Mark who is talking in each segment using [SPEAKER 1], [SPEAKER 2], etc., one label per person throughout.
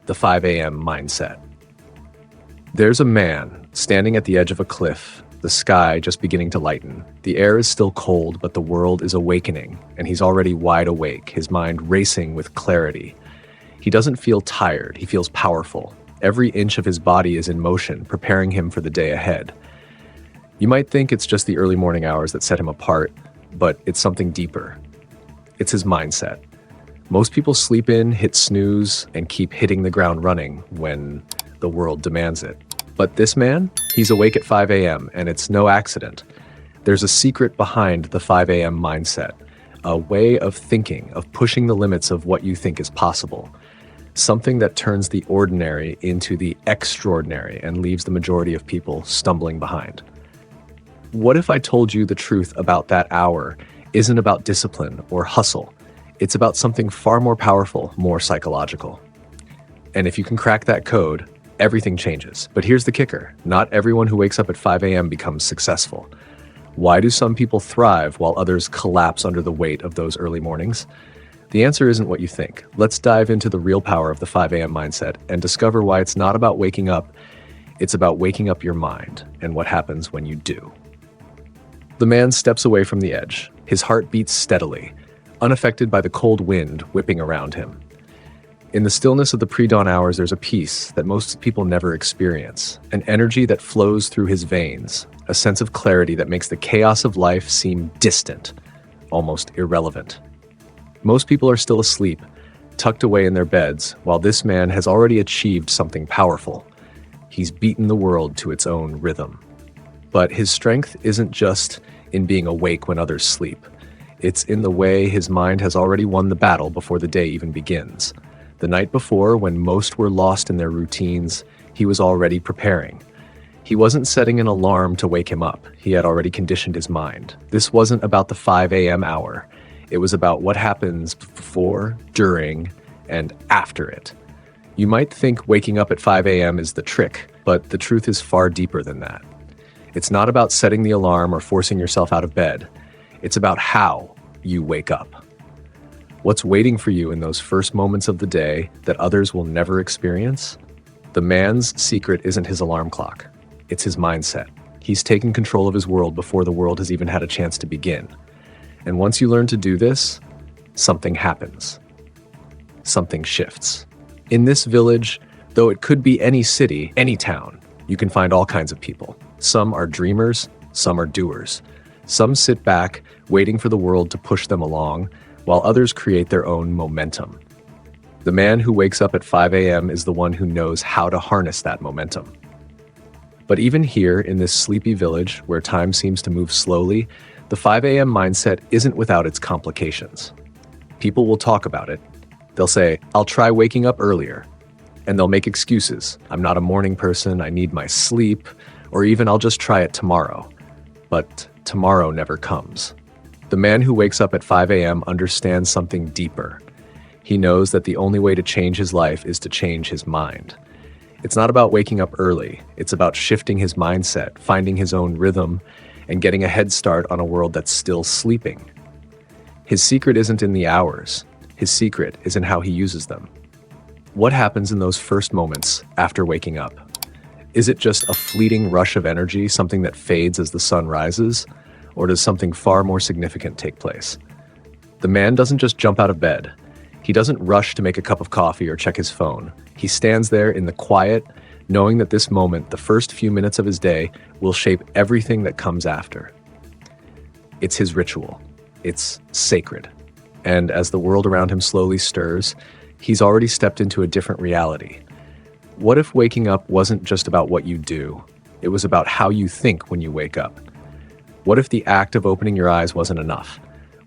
[SPEAKER 1] the 5 a.m. mindset. There's a man standing at the edge of a cliff, the sky just beginning to lighten. The air is still cold, but the world is awakening, and he's already wide awake, his mind racing with clarity. He doesn't feel tired, he feels powerful. Every inch of his body is in motion, preparing him for the day ahead. You might think it's just the early morning hours that set him apart, but it's something deeper. It's his mindset. Most people sleep in, hit snooze, and keep hitting the ground running when the world demands it. But this man, he's awake at 5 a.m., and it's no accident. There's a secret behind the 5 a.m. mindset, a way of thinking, of pushing the limits of what you think is possible. Something that turns the ordinary into the extraordinary and leaves the majority of people stumbling behind. What if I told you the truth about that hour isn't about discipline or hustle? It's about something far more powerful, more psychological. And if you can crack that code, everything changes. But here's the kicker. Not everyone who wakes up at 5 a.m. becomes successful. Why do some people thrive while others collapse under the weight of those early mornings? The answer isn't what you think. Let's dive into the real power of the 5 a.m. mindset and discover why it's not about waking up, it's about waking up your mind and what happens when you do. The man steps away from the edge. His heart beats steadily, unaffected by the cold wind whipping around him. In the stillness of the pre-dawn hours, there's a peace that most people never experience, an energy that flows through his veins, a sense of clarity that makes the chaos of life seem distant, almost irrelevant. Most people are still asleep, tucked away in their beds, while this man has already achieved something powerful. He's beaten the world to its own rhythm. But his strength isn't just in being awake when others sleep. It's in the way his mind has already won the battle before the day even begins. The night before, when most were lost in their routines, he was already preparing. He wasn't setting an alarm to wake him up. He had already conditioned his mind. This wasn't about the 5 a.m. hour. It was about what happens before, during, and after it. You might think waking up at 5 a.m. is the trick, but the truth is far deeper than that. It's not about setting the alarm or forcing yourself out of bed. It's about how you wake up. What's waiting for you in those first moments of the day that others will never experience? The man's secret isn't his alarm clock. It's his mindset. He's taken control of his world before the world has even had a chance to begin. And once you learn to do this, something happens. Something shifts. In this village, though it could be any city, any town, you can find all kinds of people. Some are dreamers, some are doers. Some sit back, waiting for the world to push them along, while others create their own momentum. The man who wakes up at 5 a.m. is the one who knows how to harness that momentum. But even here, in this sleepy village where time seems to move slowly, the 5 a.m. mindset isn't without its complications. People will talk about it. They'll say, "I'll try waking up earlier." And they'll make excuses. "I'm not a morning person, I need my sleep," or even "I'll just try it tomorrow." But tomorrow never comes. The man who wakes up at 5 a.m. understands something deeper. He knows that the only way to change his life is to change his mind. It's not about waking up early. It's about shifting his mindset, finding his own rhythm, and getting a head start on a world that's still sleeping. His secret isn't in the hours. His secret is in how he uses them. What happens in those first moments after waking up? Is it just a fleeting rush of energy, something that fades as the sun rises? Or does something far more significant take place? The man doesn't just jump out of bed. He doesn't rush to make a cup of coffee or check his phone. He stands there in the quiet, knowing that this moment, the first few minutes of his day, will shape everything that comes after. It's his ritual. It's sacred. And as the world around him slowly stirs, he's already stepped into a different reality. What if waking up wasn't just about what you do? It was about how you think when you wake up. What if the act of opening your eyes wasn't enough?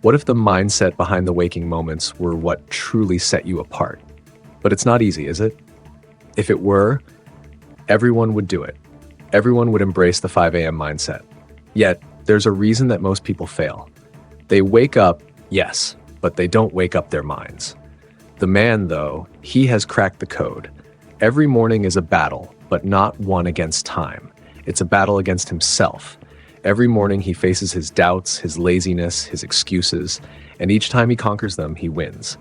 [SPEAKER 1] What if the mindset behind the waking moments were what truly set you apart? But it's not easy, is it? If it were, everyone would do it. Everyone would embrace the 5 a.m. mindset. Yet, there's a reason that most people fail. They wake up, yes, but they don't wake up their minds. The man, though, he has cracked the code. Every morning is a battle, but not one against time. It's a battle against himself. Every morning he faces his doubts, his laziness, his excuses, and each time he conquers them, he wins.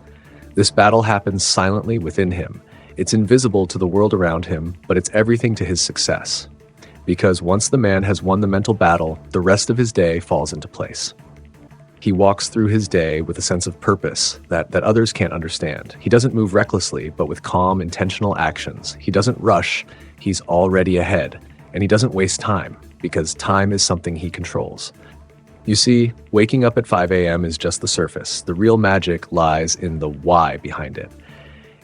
[SPEAKER 1] This battle happens silently within him. It's invisible to the world around him, but it's everything to his success. Because once the man has won the mental battle, the rest of his day falls into place. He walks through his day with a sense of purpose that others can't understand. He doesn't move recklessly, but with calm, intentional actions. He doesn't rush, he's already ahead. And he doesn't waste time, because time is something he controls. You see, waking up at 5 a.m. is just the surface. The real magic lies in the why behind it.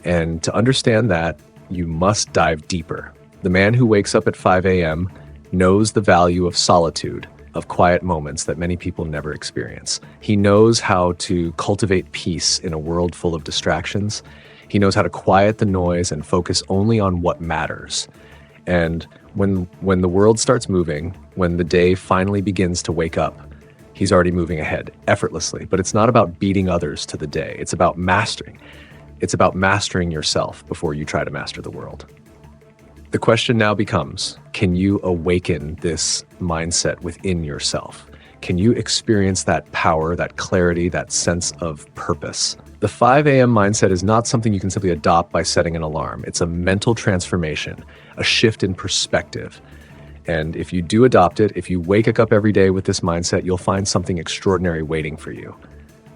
[SPEAKER 1] And to understand that, you must dive deeper. The man who wakes up at 5 a.m. knows the value of solitude, of quiet moments that many people never experience. He knows how to cultivate peace in a world full of distractions. He knows how to quiet the noise and focus only on what matters. And when the world starts moving, when the day finally begins to wake up, he's already moving ahead effortlessly. But it's not about beating others to the day. It's about mastering. It's about mastering yourself before you try to master the world. The question now becomes, can you awaken this mindset within yourself? Can you experience that power, that clarity, that sense of purpose? The 5 a.m. mindset is not something you can simply adopt by setting an alarm. It's a mental transformation, a shift in perspective. And if you do adopt it, if you wake up every day with this mindset, you'll find something extraordinary waiting for you.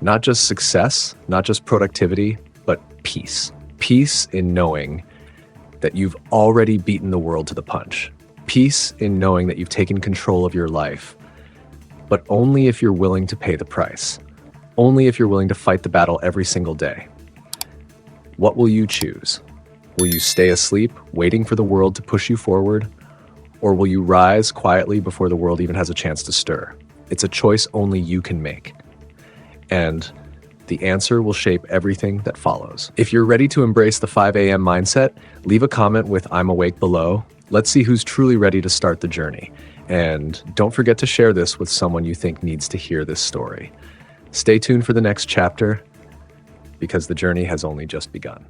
[SPEAKER 1] Not just success, not just productivity, but peace. Peace in knowing that you've already beaten the world to the punch. Peace in knowing that you've taken control of your life, but only if you're willing to pay the price. Only if you're willing to fight the battle every single day. What will you choose? Will you stay asleep, waiting for the world to push you forward? Or will you rise quietly before the world even has a chance to stir? It's a choice only you can make. And the answer will shape everything that follows. If you're ready to embrace the 5 a.m. mindset, leave a comment with "I'm awake" below. Let's see who's truly ready to start the journey. And don't forget to share this with someone you think needs to hear this story. Stay tuned for the next chapter, because the journey has only just begun.